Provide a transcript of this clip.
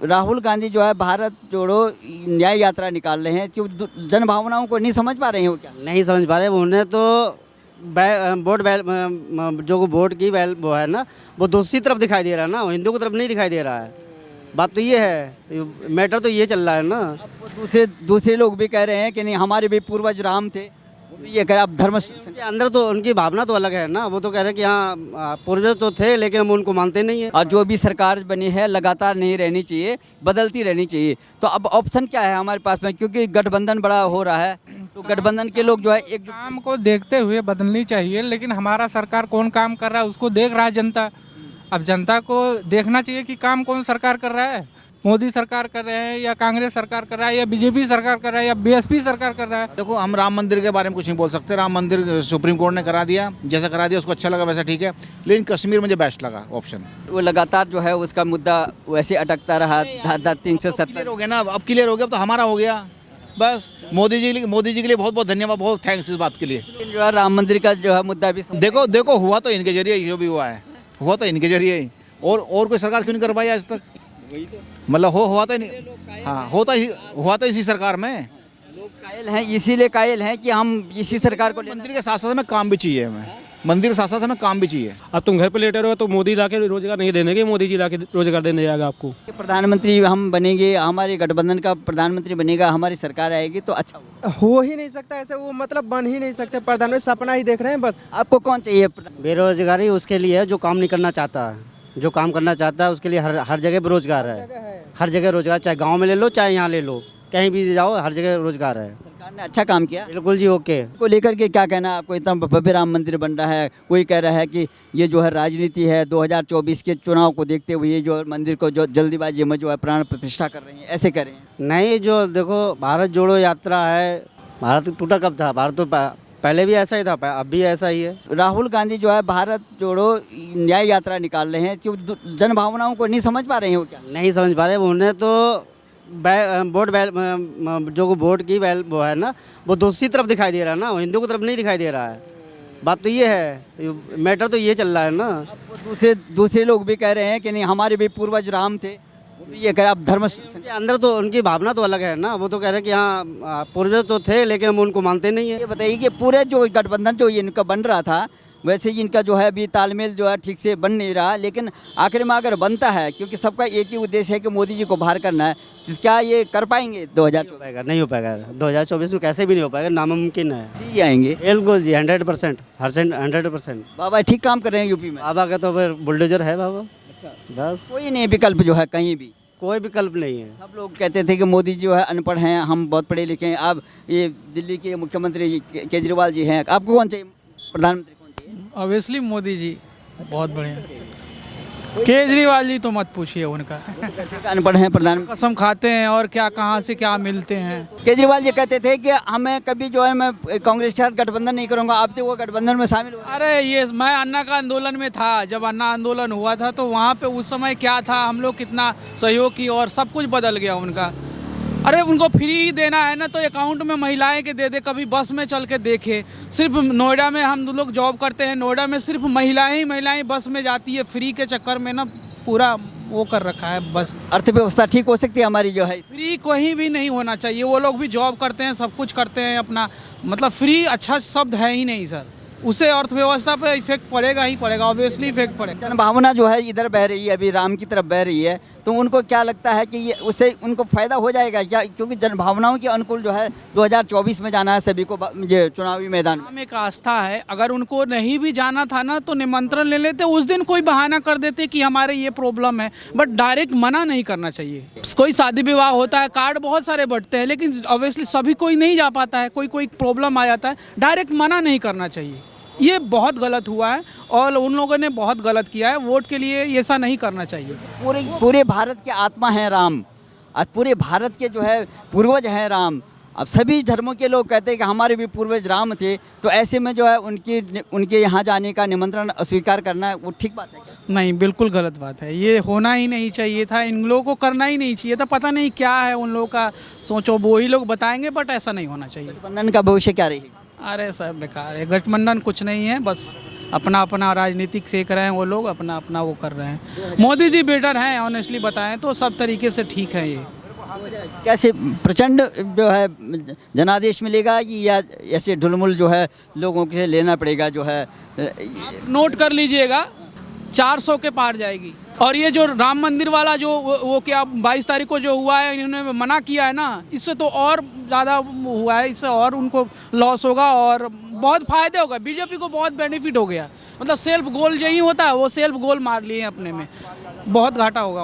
राहुल गांधी जो है भारत जोड़ो न्याय यात्रा निकाल रहे हैं, जो जन भावनाओं को नहीं समझ पा रहे हैं वो क्या? नहीं समझ पा रहे। उन्हें तो जो वोट की वो है ना, वो दूसरी तरफ दिखाई दे रहा है ना, हिंदू की तरफ नहीं दिखाई दे रहा है। बात तो ये है, मैटर तो ये चल रहा है ना। अब दूसरे लोग भी कह रहे हैं कि नहीं हमारे भी पूर्वज राम थे, वो भी ये कह रहे आप धर्म उनके अंदर तो उनकी भावना तो अलग है ना। वो तो कह रहे हैं कि हाँ पूर्वज तो थे लेकिन हम उनको मानते नहीं है। और जो भी सरकार बनी है लगातार नहीं रहनी चाहिए, बदलती रहनी चाहिए। तो अब ऑप्शन क्या है हमारे पास में, क्योंकि गठबंधन बड़ा हो रहा है, तो गठबंधन के लोग जो है एक काम को देखते हुए बदलनी चाहिए। लेकिन हमारा सरकार कौन काम कर रहा है उसको देख रहा है जनता। अब जनता को देखना चाहिए कि काम कौन सरकार कर रहा है। मोदी सरकार कर रहे हैं या कांग्रेस सरकार कर रहा है या बीजेपी सरकार कर रहा है या बीएसपी सरकार कर रहा है। देखो, हम राम मंदिर के बारे में कुछ नहीं बोल सकते। राम मंदिर सुप्रीम कोर्ट ने करा दिया, जैसा करा दिया उसको अच्छा लगा वैसा ठीक है। लेकिन कश्मीर मुझे बेस्ट लगा ऑप्शन। वो लगातार जो है उसका मुद्दा वैसे अटकता रहा। 370 हो गया ना, अब क्लियर हो गया, अब तो हमारा हो गया बस। मोदी जी के लिए बहुत बहुत धन्यवाद, बहुत थैंक्स इस बात के लिए। जो है राम मंदिर का जो है मुद्दा भी देखो हुआ तो इनके जरिए जो भी हुआ है, हुआ तो इनके जरिए ही। और कोई सरकार क्यों नहीं कर पाई आज तक? मतलब हुआ तो नहीं। हाँ, हुआ तो इसी सरकार में। लोग कायल हैं, इसीलिए कायल हैं कि हम इसी सरकार को मंदिर के साथ साथ हमें काम भी चाहिए, हमें मंदिर के साथ साथ हमें काम भी चाहिए। अब तुम घर पे लेटे रहो तो मोदी लाके रोजगार नहीं देने के, मोदी जी लाके रोजगार देने जाएगा आपको। प्रधानमंत्री हम बनेंगे, हमारे गठबंधन का प्रधानमंत्री बनेगा, हमारी सरकार आएगी तो अच्छा होगा। हो ही नहीं सकता ऐसे, वो मतलब बन ही नहीं सकते। प्रधानमंत्री सपना ही देख रहे हैं बस। आपको कौन चाहिए? बेरोजगारी उसके लिए है जो काम नहीं करना चाहता है। जो काम करना चाहता है उसके लिए हर जगह रोजगार है। हर जगह रोजगार, चाहे गांव में ले लो चाहे यहाँ ले लो, कहीं भी जाओ हर जगह रोजगार है। सरकार ने अच्छा काम किया बिल्कुल जी, ओके। को लेकर के क्या कहना है आपको? इतना भव्य राम मंदिर बन रहा है, कोई कह रहा है कि ये जो है राजनीति है, 2024 के चुनाव को देखते हुए ये जो मंदिर को जो जल्दीबाजी में जो है प्राण प्रतिष्ठा कर रहे हैं, ऐसे कर रहे हैं। नहीं, जो देखो भारत जोड़ो यात्रा है, भारत टूटा कब था? भारत तो पहले भी ऐसा ही था, अब भी ऐसा ही है। राहुल गांधी जो है भारत जोड़ो न्याय यात्रा निकाल रहे हैं, जो जन भावनाओं को नहीं समझ पा रहे हैं वो क्या? नहीं समझ पा रहे। उन्हें तो जो वोट की वो है ना, वो दूसरी तरफ दिखाई दे रहा है ना, हिंदू की तरफ नहीं दिखाई दे रहा है। बात तो ये है, मैटर तो ये चल रहा है ना। अब दूसरे लोग भी कह रहे हैं कि नहीं हमारे भी पूर्वज राम थे, वो भी ये कह रहे आप धर्म उनके अंदर तो उनकी भावना तो अलग है ना। वो तो कह रहे हैं कि हाँ पूर्वज तो थे लेकिन हम उनको मानते नहीं है। ये बताइए कि पूरे जो गठबंधन जो इनका बन रहा था, वैसे ही इनका जो है अभी तालमेल जो है ठीक से बन नहीं रहा, लेकिन आखिर में अगर बनता है, क्योंकि सबका एक ही उद्देश्य है कि मोदी जी को बाहर करना है, तो क्या ये कर पाएंगे 2024? नहीं हो पाएगा 2024 में, कैसे भी नहीं हो पाएगा, नामुमकिन है। जी आएंगे बिल्कुल जी, 100%, 100%। बाबा ठीक काम कर रहे हैं यूपी में। बाबा का तो फिर बुलडोजर है बाबा। अच्छा, बस कोई नहीं विकल्प जो है कहीं भी, कोई विकल्प नहीं है। सब लोग कहते थे कि मोदी जी जो है अनपढ़ हैं, हम बहुत पढ़े लिखे हैं। अब ये दिल्ली के मुख्यमंत्री केजरीवाल जी हैं, आपको कौन चाहिए प्रधानमंत्री? ऑब्वियसली मोदी जी बहुत बढ़िया। केजरीवाल जी तो मत पूछिए, उनका अनपढ़ हैं प्रधानमंत्री, कसम खाते हैं और क्या कहाँ से क्या मिलते हैं। केजरीवाल जी कहते थे कि हमें कभी जो है मैं कांग्रेस के साथ गठबंधन नहीं करूंगा, अब तो वो गठबंधन में शामिल हुआ। अरे ये मैं अन्ना का आंदोलन में था, जब अन्ना आंदोलन हुआ था तो वहाँ पे उस समय क्या था, हम लोग कितना सहयोग की और सब कुछ बदल गया उनका। अरे उनको फ्री देना है ना तो अकाउंट में महिलाएं के दे, कभी बस में चल के देखे। सिर्फ नोएडा में हम लोग जॉब करते हैं, नोएडा में सिर्फ महिलाएं बस में जाती है, फ्री के चक्कर में ना पूरा वो कर रखा है। बस अर्थव्यवस्था ठीक हो सकती है हमारी जो है। फ्री कहीं भी नहीं होना चाहिए, वो लोग भी जॉब करते हैं, सब कुछ करते हैं अपना, मतलब फ्री अच्छा शब्द है ही नहीं सर। उससे अर्थव्यवस्था पे इफेक्ट पड़ेगा ही पड़ेगा, ऑब्वियसली इफेक्ट पड़ेगा। जन भावना जो है इधर बह रही है, अभी राम की तरफ बह रही है, तो उनको क्या लगता है कि ये उससे उनको फायदा हो जाएगा क्या? क्योंकि जन भावनाओं के अनुकूल जो है 2024 में जाना है सभी को, ये चुनावी मैदान में एक आस्था है। अगर उनको नहीं भी जाना था ना तो निमंत्रण ले लेते, उस दिन कोई बहाना कर देते कि हमारे ये प्रॉब्लम है, बट डायरेक्ट मना नहीं करना चाहिए। कोई शादी विवाह होता है, कार्ड बहुत सारे बंटते हैं, लेकिन ऑब्वियसली सभी कोई नहीं जा पाता है, कोई प्रॉब्लम आ जाता है, डायरेक्ट मना नहीं करना चाहिए। ये बहुत गलत हुआ है और उन लोगों ने बहुत गलत किया है। वोट के लिए ऐसा नहीं करना चाहिए। पूरे भारत के आत्मा है राम, और पूरे भारत के जो है पूर्वज हैं राम। अब सभी धर्मों के लोग कहते हैं कि हमारे भी पूर्वज राम थे, तो ऐसे में जो है उनके यहाँ जाने का निमंत्रण अस्वीकार करना वो ठीक बात है क्या? नहीं, बिल्कुल गलत बात है। ये होना ही नहीं चाहिए था, इन लोगों को करना ही नहीं चाहिए था। पता नहीं क्या है उन लोगों का सोचो, वो ही लोग बताएंगे, बट ऐसा नहीं होना चाहिए। गठबंधन का भविष्य क्या रहेगा? अरे सब बेकार है, गठबंधन कुछ नहीं है, बस अपना अपना राजनीतिक सेक रहे हैं वो लोग, अपना अपना वो कर रहे हैं। मोदी जी बेटर हैं, ऑनेस्टली बताएं तो सब तरीके से ठीक है ये। कैसे प्रचंड जो है जनादेश मिलेगा कि या ऐसे ढुलमुल जो है लोगों से लेना पड़ेगा जो है नोट कर लीजिएगा 400 के पार जाएगी। और ये जो राम मंदिर वाला जो वो क्या 22 तारीख को जो हुआ है, इन्होंने मना किया है ना, इससे तो और ज़्यादा हुआ है, इससे और उनको लॉस होगा और बहुत फ़ायदे होगा। बीजेपी को बहुत बेनिफिट हो गया, मतलब सेल्फ गोल यही होता है, वो सेल्फ गोल मार लिए अपने में, बहुत घाटा होगा।